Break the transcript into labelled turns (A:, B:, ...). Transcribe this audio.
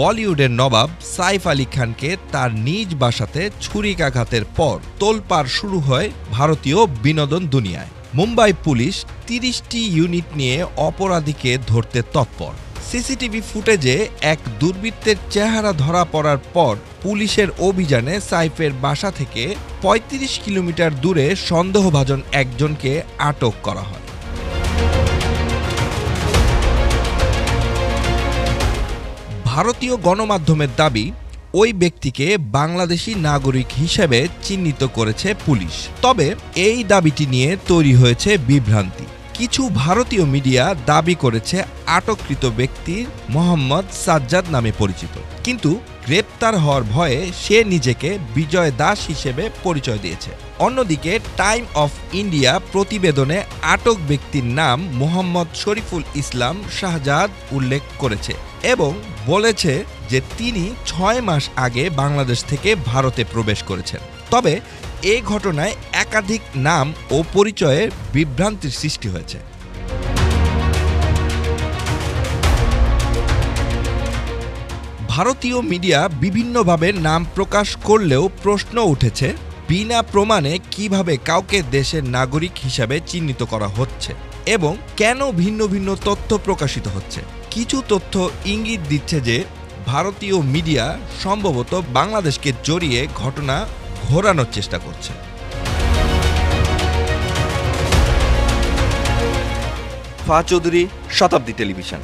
A: বলিউডের নবাব সাইফ আলী খানকে তার নিজ বাসাতে ছুরিকাঘাতের পর তোলপাড় শুরু হয় ভারতীয় বিনোদন দুনিয়ায়। মুম্বাই পুলিশ ৩০টি ইউনিট নিয়ে অপরাধীকে ধরতে তৎপর। সিসিটিভি ফুটেজে এক দুর্বৃত্তের চেহারা ধরা পড়ার পর পুলিশের অভিযানে সাইফের বাসা থেকে ৩৫ কিলোমিটার দূরে সন্দেহভাজন একজনকে আটক করা হয়। ভারতীয় গণমাধ্যমের দাবি, ওই ব্যক্তিকে বাংলাদেশি নাগরিক হিসেবে চিহ্নিত করেছে পুলিশ। তবে এই দাবিটি নিয়ে তৈরি হয়েছে বিভ্রান্তি। কিছু ভারতীয় মিডিয়া দাবি করেছে আটককৃত ব্যক্তি মোহাম্মদ সাজ্জাদ নামে পরিচিত, কিন্তু গ্রেপ্তার হওয়ার ভয়ে সে নিজেকে বিজয় দাস হিসেবে পরিচয় দিয়েছে। অন্যদিকে টাইম অফ ইন্ডিয়া প্রতিবেদনে আটক ব্যক্তির নাম মোহাম্মদ শরীফুল ইসলাম শাহজাদ উল্লেখ করেছে এবং বলেছে যে তিনি ৬ মাস আগে বাংলাদেশ থেকে ভারতে প্রবেশ করেছেন। তবে এই ঘটনায় একাধিক নাম ও পরিচয়ে বিভ্রান্তির সৃষ্টি হয়েছে। ভারতীয় মিডিয়া বিভিন্নভাবে নাম প্রকাশ করলেও প্রশ্ন উঠেছে, বিনা প্রমাণে কিভাবে কাউকে দেশের নাগরিক হিসাবে চিহ্নিত করা হচ্ছে এবং কেন ভিন্ন ভিন্ন তথ্য প্রকাশিত হচ্ছে। কিছু তথ্য ইঙ্গিত দিচ্ছে যে ভারতীয় মিডিয়া সম্ভবত বাংলাদেশকে জড়িয়ে ঘটনা ঘোরানোর চেষ্টা করছে।
B: ফা চৌধুরী, শতাব্দী টেলিভিশন।